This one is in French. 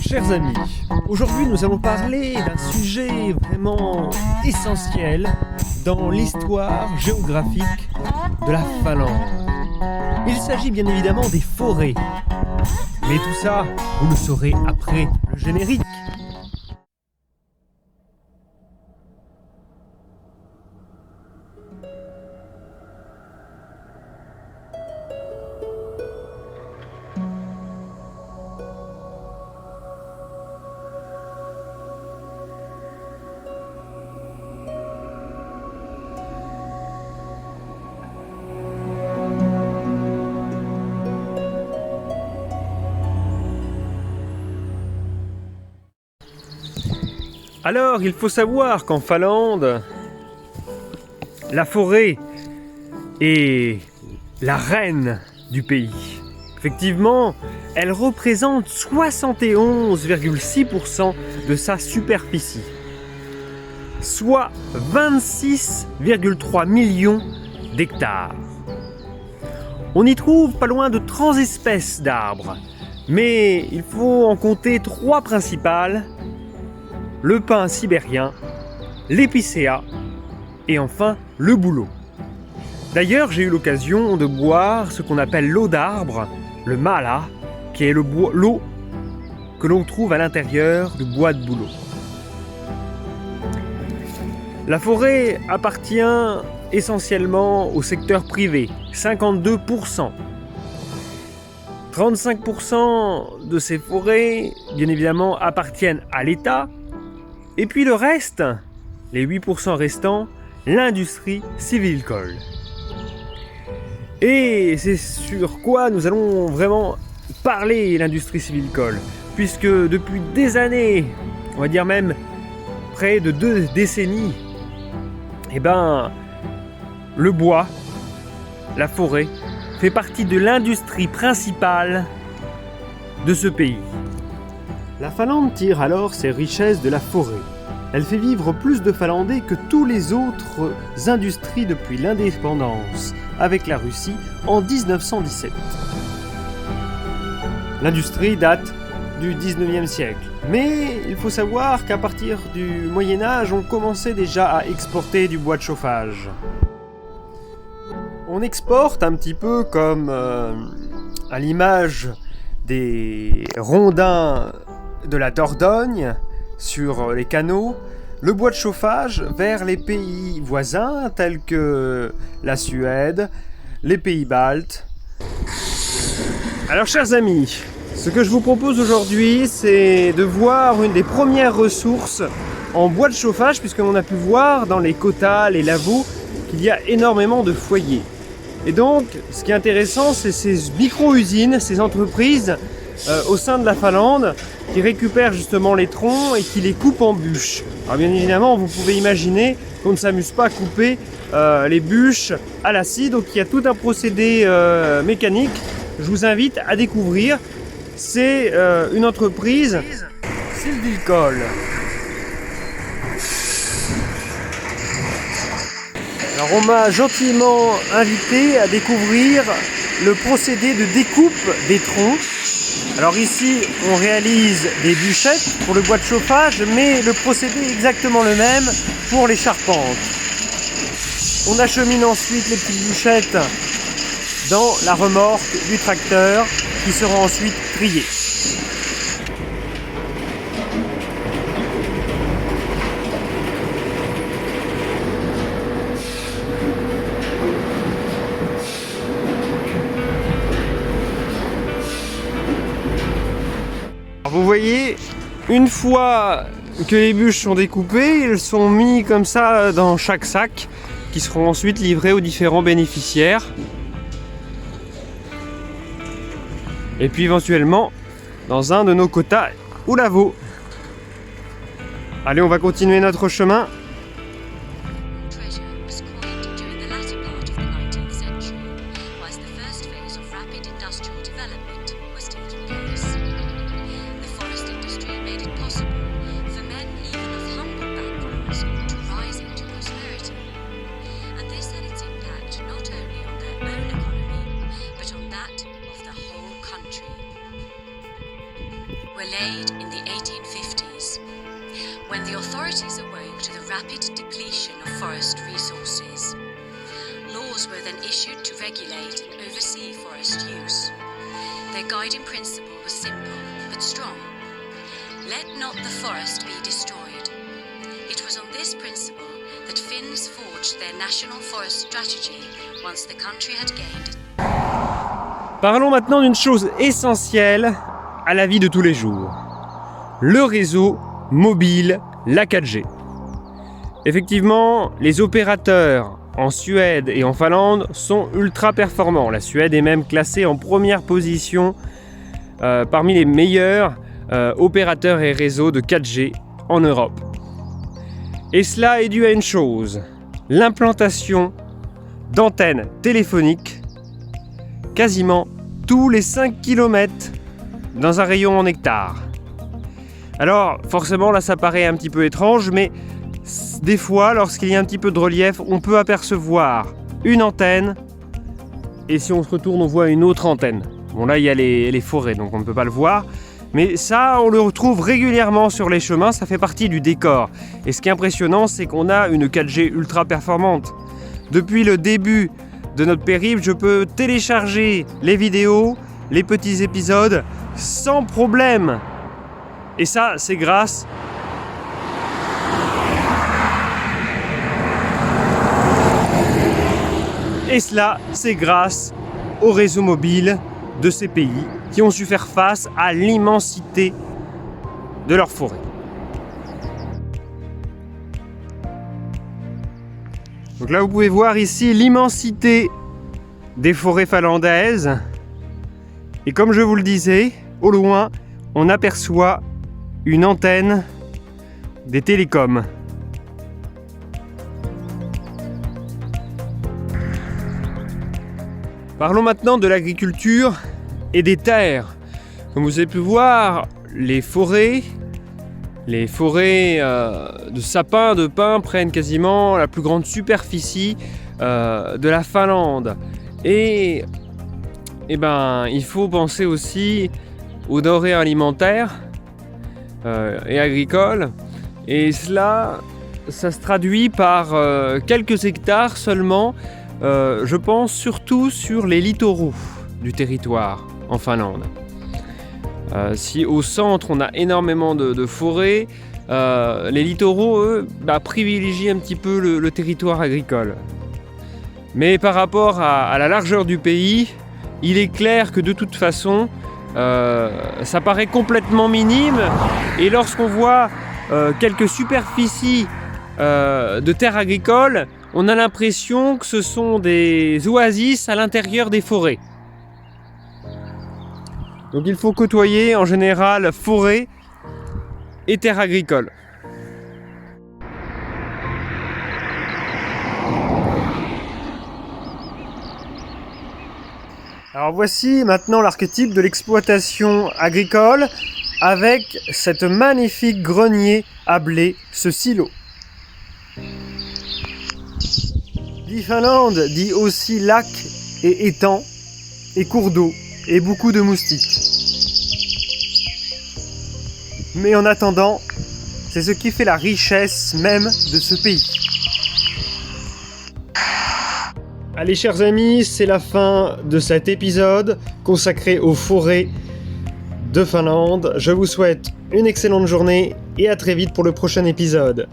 Chers amis, aujourd'hui nous allons parler d'un sujet vraiment essentiel dans l'histoire géographique de la Finlande. Il s'agit bien évidemment des forêts. Mais tout ça, vous le saurez après le générique. Alors, il faut savoir qu'en Finlande, la forêt est la reine du pays. Effectivement, elle représente 71,6% de sa superficie, soit 26,3 millions d'hectares. On y trouve pas loin de 30 espèces d'arbres, mais il faut en compter 3 principales: le pin sibérien, l'épicéa et enfin le bouleau. D'ailleurs, j'ai eu l'occasion de boire ce qu'on appelle l'eau d'arbre, le mala, qui est l'eau que l'on trouve à l'intérieur du bois de bouleau. La forêt appartient essentiellement au secteur privé, 52%. 35% de ces forêts, bien évidemment, appartiennent à l'État. Et puis le reste, les 8% restants, l'industrie sylvicole. Et c'est sur quoi nous allons vraiment parler, l'industrie sylvicole, puisque depuis des années, on va dire même près de 2 décennies, le bois, la forêt, fait partie de l'industrie principale de ce pays. La Finlande tire alors ses richesses de la forêt. Elle fait vivre plus de Finlandais que toutes les autres industries depuis l'indépendance avec la Russie en 1917. L'industrie date du 19e siècle. Mais il faut savoir qu'à partir du Moyen-Âge, on commençait déjà à exporter du bois de chauffage. On exporte un petit peu comme à l'image des rondins de la Dordogne sur les canaux, le bois de chauffage vers les pays voisins tels que la Suède, les pays baltes. Alors chers amis, ce que je vous propose aujourd'hui, c'est de voir une des premières ressources en bois de chauffage, puisque l'on a pu voir dans les quotas, les lavaux, qu'il y a énormément de foyers. Et donc, ce qui est intéressant, c'est ces micro-usines, ces entreprises au sein de la Finlande qui récupèrent justement les troncs et qui les coupent en bûches. Alors bien évidemment, vous pouvez imaginer qu'on ne s'amuse pas à couper les bûches à la scie, donc il y a tout un procédé mécanique. Je vous invite à découvrir. C'est une entreprise sylvicole. Alors on m'a gentiment invité à découvrir le procédé de découpe des troncs. Alors ici, on réalise des bûchettes pour le bois de chauffage, mais le procédé est exactement le même pour les charpentes. On achemine ensuite les petites bûchettes dans la remorque du tracteur qui sera ensuite triée. Vous voyez, une fois que les bûches sont découpées, elles sont mises comme ça dans chaque sac qui seront ensuite livrés aux différents bénéficiaires. Et puis éventuellement dans un de nos quotas ou lavaux. Allez, on va continuer notre chemin. were laid in the 1850s, when the authorities awoke to the rapid depletion of forest resources. Laws were then issued to regulate and oversee forest use. Their guiding principle was simple but strong. Let not the forest be destroyed. It was on this principle that Finns forged their national forest strategy once the country had gained. Parlons maintenant d'une chose essentielle à la vie de tous les jours. Le réseau mobile, la 4G. Effectivement, les opérateurs en Suède et en Finlande sont ultra performants. La Suède est même classée en première position parmi les meilleurs opérateurs et réseaux de 4G en Europe. Et cela est dû à une chose, l'implantation d'antennes téléphoniques quasiment tous les 5 km dans un rayon en hectares. Alors forcément là ça paraît un petit peu étrange, mais des fois lorsqu'il y a un petit peu de relief, on peut apercevoir une antenne et si on se retourne on voit une autre antenne. Bon là il y a les forêts donc on ne peut pas le voir, mais ça on le retrouve régulièrement sur les chemins, ça fait partie du décor. Et ce qui est impressionnant c'est qu'on a une 4G ultra performante. Depuis le début de notre périple, je peux télécharger les vidéos, les petits épisodes sans problème. Et ça, c'est grâce au réseau mobile de ces pays qui ont su faire face à l'immensité de leurs forêts. Donc là, vous pouvez voir ici l'immensité des forêts finlandaises. Et comme je vous le disais, au loin, on aperçoit une antenne des télécoms. Parlons maintenant de l'agriculture et des terres. Comme vous avez pu voir, les forêts de sapins, de pins prennent quasiment la plus grande superficie de la Finlande. Et il faut penser aussi aux denrées alimentaires et agricoles. Et cela, ça se traduit par quelques hectares seulement, je pense surtout sur les littoraux du territoire en Finlande. Si au centre on a énormément de forêts, les littoraux eux privilégient un petit peu le territoire agricole. Mais par rapport à la largeur du pays, il est clair que de toute façon ça paraît complètement minime, et lorsqu'on voit quelques superficies de terres agricoles, on a l'impression que ce sont des oasis à l'intérieur des forêts. Donc il faut côtoyer en général forêt et terres agricoles. Alors voici maintenant l'archétype de l'exploitation agricole avec cette magnifique grenier à blé, ce silo. Dit Finlande dit aussi lac et étang et cours d'eau et beaucoup de moustiques. Mais en attendant, c'est ce qui fait la richesse même de ce pays. Allez chers amis, c'est la fin de cet épisode consacré aux forêts de Finlande. Je vous souhaite une excellente journée et à très vite pour le prochain épisode.